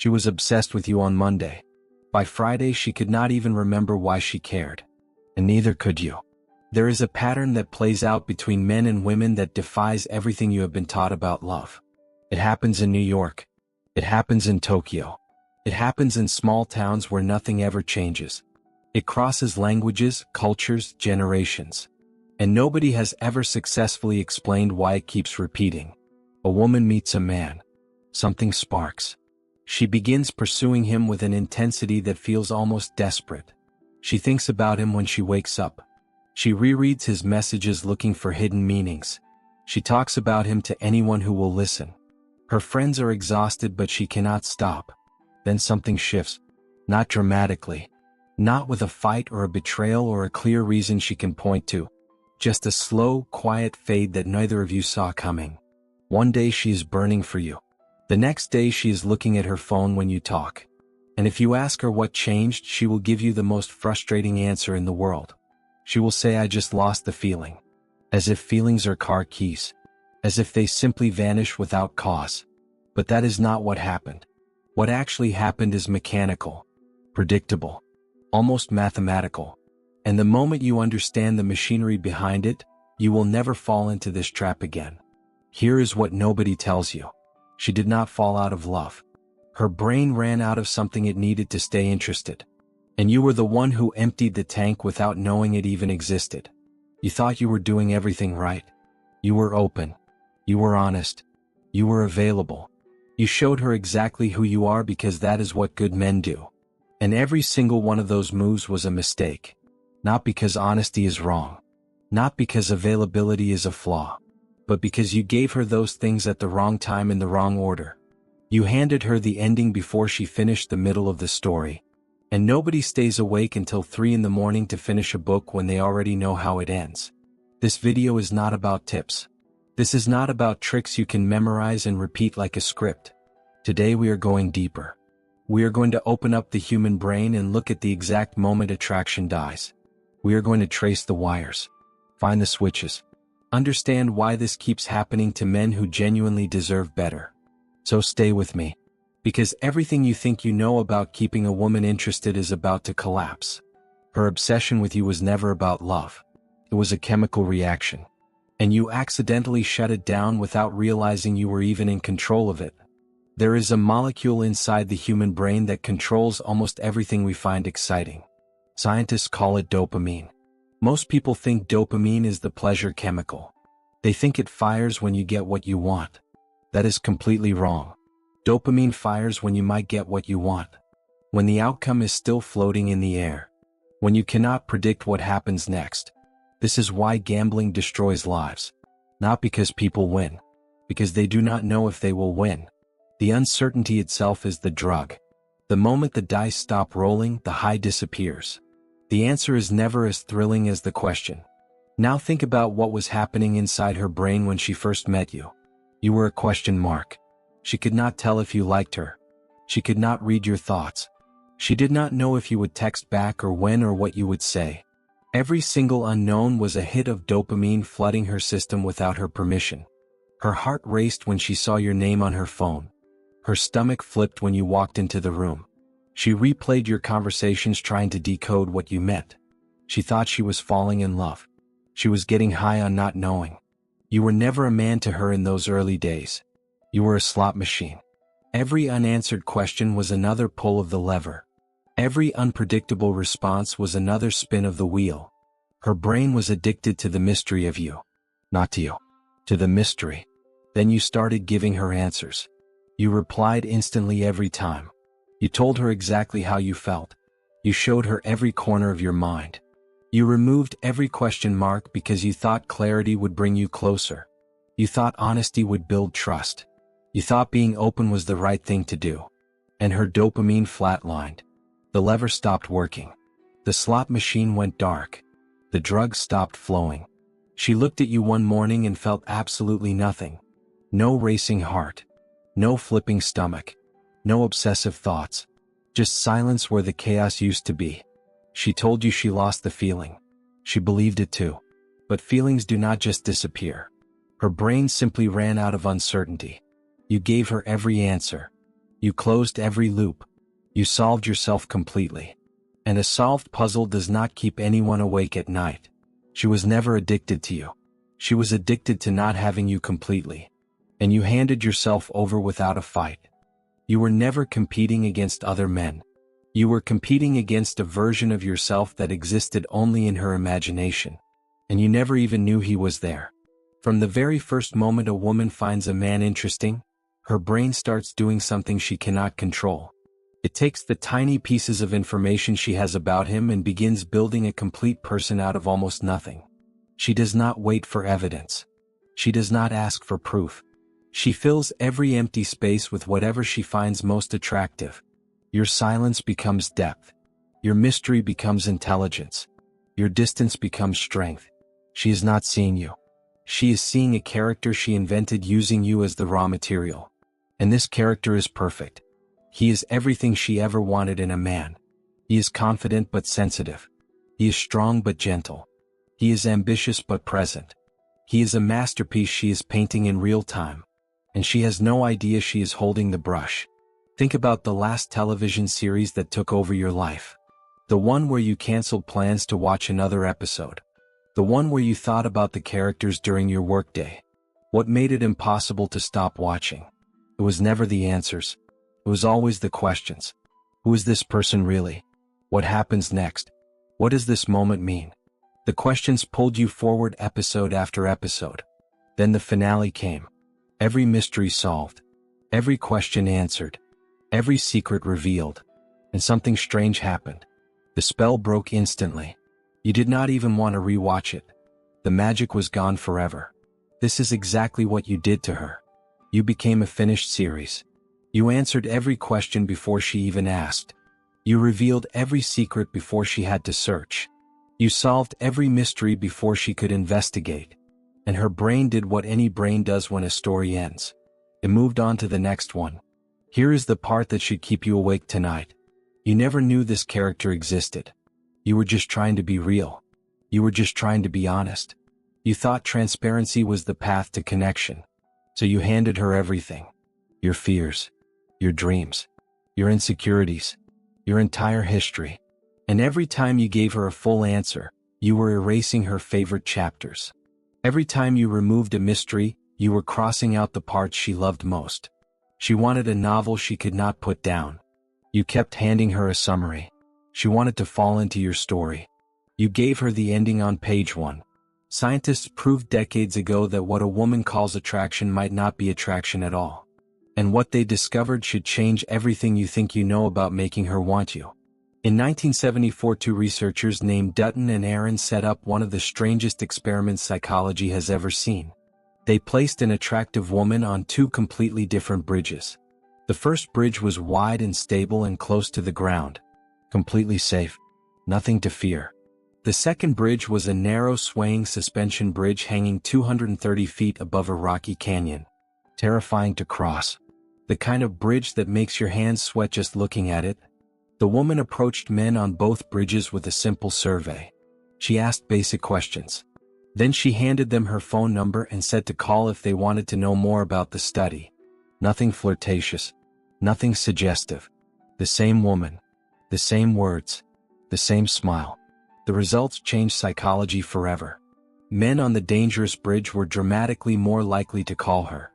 She was obsessed with you on Monday. By Friday, she could not even remember why she cared. And neither could you. There is a pattern that plays out between men and women that defies everything you have been taught about love. It happens in New York. It happens in Tokyo. It happens in small towns where nothing ever changes. It crosses languages, cultures, generations. And nobody has ever successfully explained why it keeps repeating. A woman meets a man. Something sparks. She begins pursuing him with an intensity that feels almost desperate. She thinks about him when she wakes up. She rereads his messages looking for hidden meanings. She talks about him to anyone who will listen. Her friends are exhausted, but she cannot stop. Then something shifts. Not dramatically. Not with a fight or a betrayal or a clear reason she can point to. Just a slow, quiet fade that neither of you saw coming. One day she is burning for you. The next day she is looking at her phone when you talk. And if you ask her what changed, she will give you the most frustrating answer in the world. She will say, "I just lost the feeling." As if feelings are car keys. As if they simply vanish without cause. But that is not what happened. What actually happened is mechanical, predictable, almost mathematical. And the moment you understand the machinery behind it, you will never fall into this trap again. Here is what nobody tells you. She did not fall out of love. Her brain ran out of something it needed to stay interested. And you were the one who emptied the tank without knowing it even existed. You thought you were doing everything right. You were open. You were honest. You were available. You showed her exactly who you are because that is what good men do. And every single one of those moves was a mistake. Not because honesty is wrong. Not because availability is a flaw. But because you gave her those things at the wrong time in the wrong order. You handed her the ending before she finished the middle of the story. And nobody stays awake until 3 in the morning to finish a book when they already know how it ends. This video is not about tips. This is not about tricks you can memorize and repeat like a script. Today we are going deeper. We are going to open up the human brain and look at the exact moment attraction dies. We are going to trace the wires. Find the switches. Understand why this keeps happening to men who genuinely deserve better. So stay with me. Because everything you think you know about keeping a woman interested is about to collapse. Her obsession with you was never about love. It was a chemical reaction. And you accidentally shut it down without realizing you were even in control of it. There is a molecule inside the human brain that controls almost everything we find exciting. Scientists call it dopamine. Most people think dopamine is the pleasure chemical. They think it fires when you get what you want. That is completely wrong. Dopamine fires when you might get what you want. When the outcome is still floating in the air. When you cannot predict what happens next. This is why gambling destroys lives. Not because people win. Because they do not know if they will win. The uncertainty itself is the drug. The moment the dice stop rolling, the high disappears. The answer is never as thrilling as the question. Now think about what was happening inside her brain when she first met you. You were a question mark. She could not tell if you liked her. She could not read your thoughts. She did not know if you would text back or when or what you would say. Every single unknown was a hit of dopamine flooding her system without her permission. Her heart raced when she saw your name on her phone. Her stomach flipped when you walked into the room. She replayed your conversations trying to decode what you meant. She thought she was falling in love. She was getting high on not knowing. You were never a man to her in those early days. You were a slot machine. Every unanswered question was another pull of the lever. Every unpredictable response was another spin of the wheel. Her brain was addicted to the mystery of you. Not to you. To the mystery. Then you started giving her answers. You replied instantly every time. You told her exactly how you felt. You showed her every corner of your mind. You removed every question mark because you thought clarity would bring you closer. You thought honesty would build trust. You thought being open was the right thing to do. And her dopamine flatlined. The lever stopped working. The slot machine went dark. The drugs stopped flowing. She looked at you one morning and felt absolutely nothing. No racing heart. No flipping stomach. No obsessive thoughts. Just silence where the chaos used to be. She told you she lost the feeling. She believed it too. But feelings do not just disappear. Her brain simply ran out of uncertainty. You gave her every answer. You closed every loop. You solved yourself completely. And a solved puzzle does not keep anyone awake at night. She was never addicted to you. She was addicted to not having you completely. And you handed yourself over without a fight. You were never competing against other men. You were competing against a version of yourself that existed only in her imagination. And you never even knew he was there. From the very first moment a woman finds a man interesting, her brain starts doing something she cannot control. It takes the tiny pieces of information she has about him and begins building a complete person out of almost nothing. She does not wait for evidence. She does not ask for proof. She fills every empty space with whatever she finds most attractive. Your silence becomes depth. Your mystery becomes intelligence. Your distance becomes strength. She is not seeing you. She is seeing a character she invented using you as the raw material. And this character is perfect. He is everything she ever wanted in a man. He is confident but sensitive. He is strong but gentle. He is ambitious but present. He is a masterpiece she is painting in real time. And she has no idea she is holding the brush. Think about the last television series that took over your life. The one where you canceled plans to watch another episode. The one where you thought about the characters during your workday. What made it impossible to stop watching? It was never the answers. It was always the questions. Who is this person really? What happens next? What does this moment mean? The questions pulled you forward episode after episode. Then the finale came. Every mystery solved. Every question answered. Every secret revealed. And something strange happened. The spell broke instantly. You did not even want to rewatch it. The magic was gone forever. This is exactly what you did to her. You became a finished series. You answered every question before she even asked. You revealed every secret before she had to search. You solved every mystery before she could investigate. And her brain did what any brain does when a story ends. It moved on to the next one. Here is the part that should keep you awake tonight. You never knew this character existed. You were just trying to be real. You were just trying to be honest. You thought transparency was the path to connection. So you handed her everything. Your fears. Your dreams. Your insecurities. Your entire history. And every time you gave her a full answer, you were erasing her favorite chapters. Every time you removed a mystery, you were crossing out the parts she loved most. She wanted a novel she could not put down. You kept handing her a summary. She wanted to fall into your story. You gave her the ending on page 1. Scientists proved decades ago that what a woman calls attraction might not be attraction at all. And what they discovered should change everything you think you know about making her want you. In 1974, two researchers named Dutton and Aaron set up one of the strangest experiments psychology has ever seen. They placed an attractive woman on two completely different bridges. The first bridge was wide and stable and close to the ground. Completely safe. Nothing to fear. The second bridge was a narrow swaying suspension bridge hanging 230 feet above a rocky canyon. Terrifying to cross. The kind of bridge that makes your hands sweat just looking at it. The woman approached men on both bridges with a simple survey. She asked basic questions. Then she handed them her phone number and said to call if they wanted to know more about the study. Nothing flirtatious. Nothing suggestive. The same woman. The same words. The same smile. The results changed psychology forever. Men on the dangerous bridge were dramatically more likely to call her.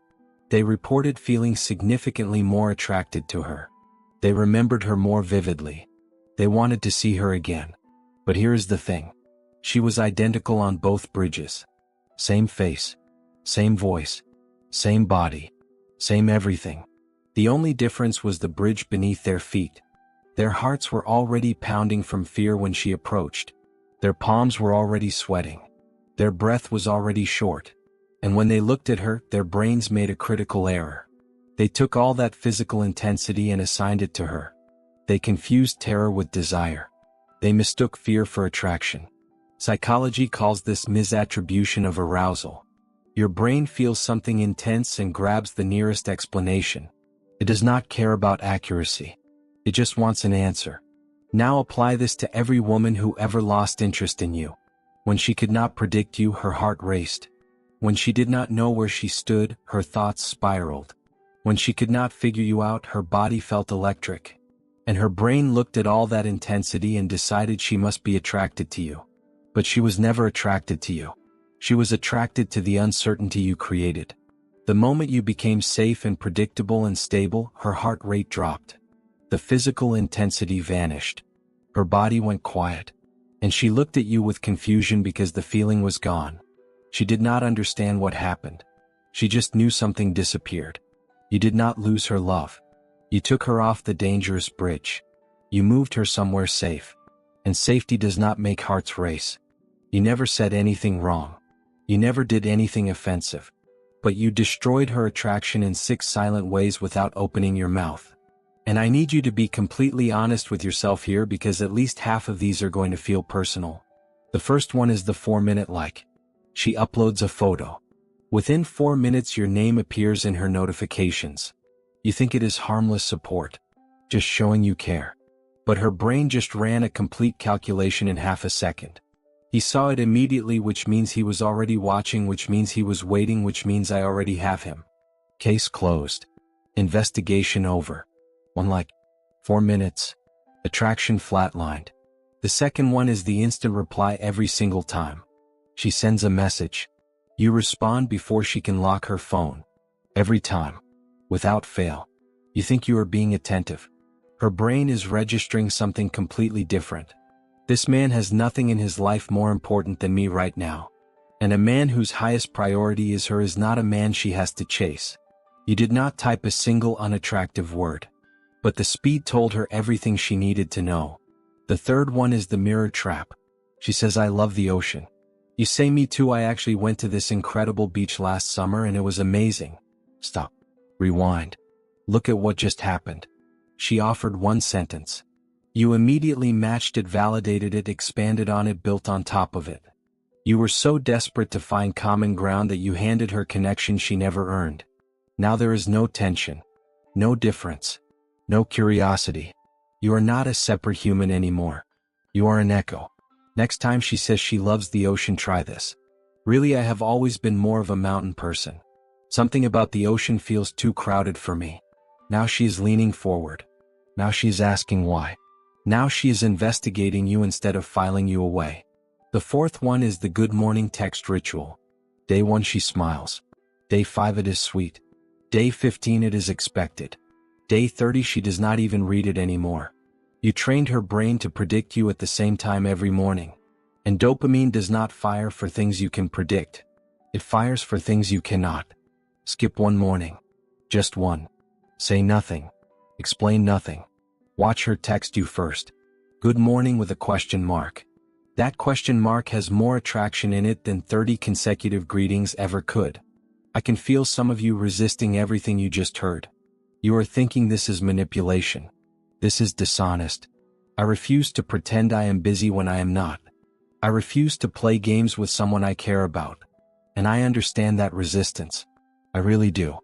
They reported feeling significantly more attracted to her. They remembered her more vividly. They wanted to see her again. But here is the thing. She was identical on both bridges. Same face. Same voice. Same body. Same everything. The only difference was the bridge beneath their feet. Their hearts were already pounding from fear when she approached. Their palms were already sweating. Their breath was already short. And when they looked at her, their brains made a critical error. They took all that physical intensity and assigned it to her. They confused terror with desire. They mistook fear for attraction. Psychology calls this misattribution of arousal. Your brain feels something intense and grabs the nearest explanation. It does not care about accuracy. It just wants an answer. Now apply this to every woman who ever lost interest in you. When she could not predict you, her heart raced. When she did not know where she stood, her thoughts spiraled. When she could not figure you out, her body felt electric. And her brain looked at all that intensity and decided she must be attracted to you. But she was never attracted to you. She was attracted to the uncertainty you created. The moment you became safe and predictable and stable, her heart rate dropped. The physical intensity vanished. Her body went quiet. And she looked at you with confusion because the feeling was gone. She did not understand what happened. She just knew something disappeared. You did not lose her love. You took her off the dangerous bridge. You moved her somewhere safe. And safety does not make hearts race. You never said anything wrong. You never did anything offensive. But you destroyed her attraction in 6 silent ways without opening your mouth. And I need you to be completely honest with yourself here, because at least half of these are going to feel personal. The first one is the 4-minute like. She uploads a photo. Within 4 minutes your name appears in her notifications. You think it is harmless support, just showing you care. But her brain just ran a complete calculation in half a second. He saw it immediately, which means he was already watching, which means he was waiting, which means I already have him. Case closed. Investigation over. 1 like. 4 minutes. Attraction flatlined. The second one is the instant reply every single time. She sends a message. You respond before she can lock her phone. Every time. Without fail. You think you are being attentive. Her brain is registering something completely different. This man has nothing in his life more important than me right now. And a man whose highest priority is her is not a man she has to chase. You did not type a single unattractive word. But the speed told her everything she needed to know. The third one is the mirror trap. She says, I love the ocean. You say, me too. I actually went to this incredible beach last summer and it was amazing. Stop. Rewind. Look at what just happened. She offered 1 sentence. You immediately matched it, validated it, expanded on it, built on top of it. You were so desperate to find common ground that you handed her connection she never earned. Now there is no tension. No difference. No curiosity. You are not a separate human anymore. You are an echo. Next time she says she loves the ocean, try this. Really, I have always been more of a mountain person. Something about the ocean feels too crowded for me. Now she is leaning forward. Now she is asking why. Now she is investigating you instead of filing you away. The fourth one is the good morning text ritual. Day 1 she smiles. Day 5 it is sweet. Day 15 it is expected. Day 30 she does not even read it anymore. You trained her brain to predict you at the same time every morning. And dopamine does not fire for things you can predict. It fires for things you cannot. Skip 1 morning. Just 1. Say nothing. Explain nothing. Watch her text you first. Good morning with a question mark. That question mark has more attraction in it than 30 consecutive greetings ever could. I can feel some of you resisting everything you just heard. You are thinking this is manipulation. This is dishonest. I refuse to pretend I am busy when I am not. I refuse to play games with someone I care about. And I understand that resistance. I really do.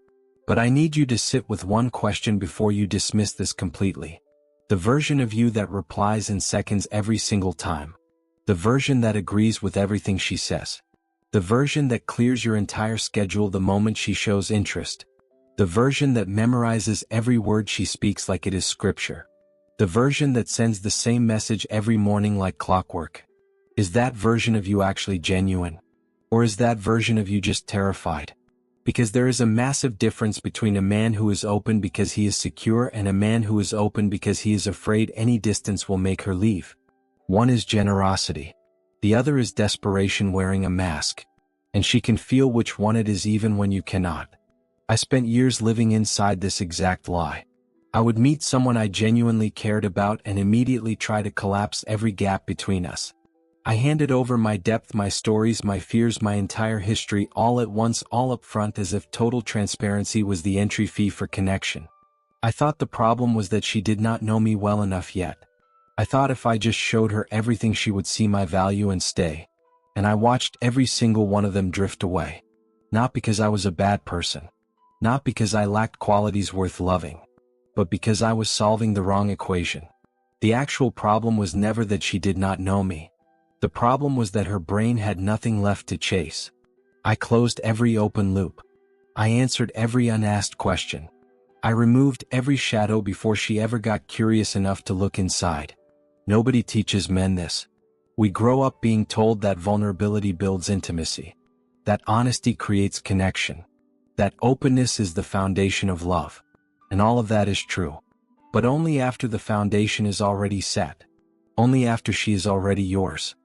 But I need you to sit with 1 question before you dismiss this completely. The version of you that replies in seconds every single time. The version that agrees with everything she says. The version that clears your entire schedule the moment she shows interest. The version that memorizes every word she speaks like it is scripture. The version that sends the same message every morning like clockwork. Is that version of you actually genuine? Or is that version of you just terrified? Because there is a massive difference between a man who is open because he is secure and a man who is open because he is afraid any distance will make her leave. One is generosity. The other is desperation wearing a mask. And she can feel which one it is even when you cannot. I spent years living inside this exact lie. I would meet someone I genuinely cared about and immediately try to collapse every gap between us. I handed over my depth, my stories, my fears, my entire history all at once, all up front, as if total transparency was the entry fee for connection. I thought the problem was that she did not know me well enough yet. I thought if I just showed her everything she would see my value and stay. And I watched every single one of them drift away. Not because I was a bad person. Not because I lacked qualities worth loving. But because I was solving the wrong equation. The actual problem was never that she did not know me. The problem was that her brain had nothing left to chase. I closed every open loop. I answered every unasked question. I removed every shadow before she ever got curious enough to look inside. Nobody teaches men this. We grow up being told that vulnerability builds intimacy, that honesty creates connection, that openness is the foundation of love. And all of that is true. But only after the foundation is already set. Only after she is already yours.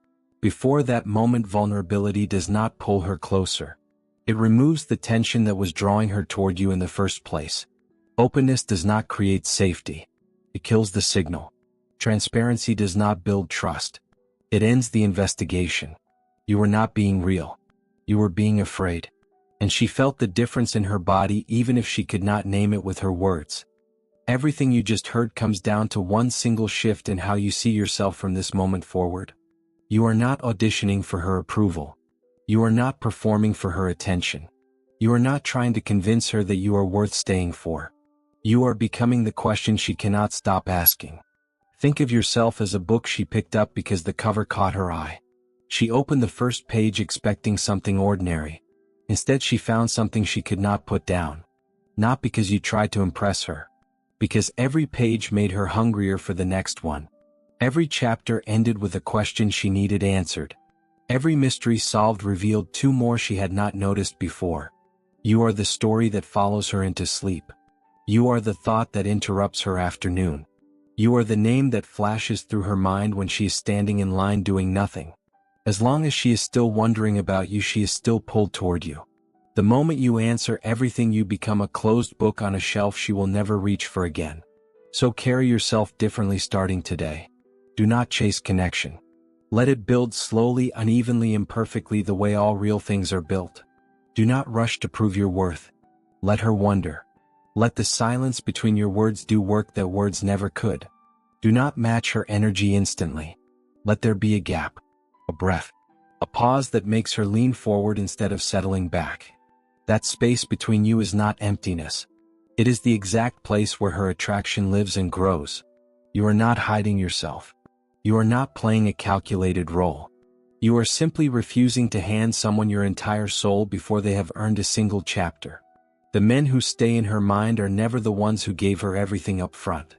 Before that moment, vulnerability does not pull her closer. It removes the tension that was drawing her toward you in the first place. Openness does not create safety. It kills the signal. Transparency does not build trust. It ends the investigation. You were not being real. You were being afraid. And she felt the difference in her body even if she could not name it with her words. Everything you just heard comes down to one single shift in how you see yourself from this moment forward. You are not auditioning for her approval. You are not performing for her attention. You are not trying to convince her that you are worth staying for. You are becoming the question she cannot stop asking. Think of yourself as a book she picked up because the cover caught her eye. She opened the first page expecting something ordinary. Instead, she found something she could not put down. Not because you tried to impress her. Because every page made her hungrier for the next one. Every chapter ended with a question she needed answered. Every mystery solved revealed two more she had not noticed before. You are the story that follows her into sleep. You are the thought that interrupts her afternoon. You are the name that flashes through her mind when she is standing in line doing nothing. As long as she is still wondering about you, she is still pulled toward you. The moment you answer everything, you become a closed book on a shelf she will never reach for again. So carry yourself differently starting today. Do not chase connection. Let it build slowly, unevenly, imperfectly, the way all real things are built. Do not rush to prove your worth. Let her wonder. Let the silence between your words do work that words never could. Do not match her energy instantly. Let there be a gap, a breath, a pause that makes her lean forward instead of settling back. That space between you is not emptiness. It is the exact place where her attraction lives and grows. You are not hiding yourself. You are not playing a calculated role. You are simply refusing to hand someone your entire soul before they have earned a single chapter. The men who stay in her mind are never the ones who gave her everything up front.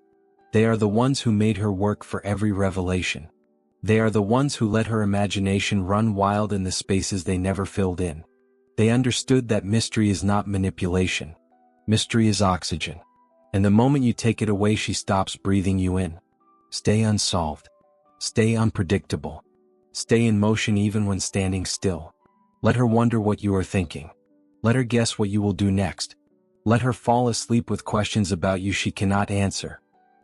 They are the ones who made her work for every revelation. They are the ones who let her imagination run wild in the spaces they never filled in. They understood that mystery is not manipulation. Mystery is oxygen. And the moment you take it away, she stops breathing you in. Stay unsolved. Stay unpredictable. Stay in motion even when standing still. Let her wonder what you are thinking. Let her guess what you will do next. Let her fall asleep with questions about you she cannot answer.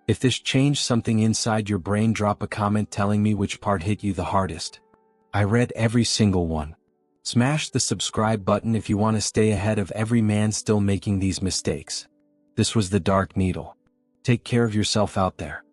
If this changed something inside your brain, drop a comment telling me which part hit you the hardest. I read every single one. Smash the subscribe button if you want to stay ahead of every man still making these mistakes. This was The Dark Needle. Take care of yourself out there.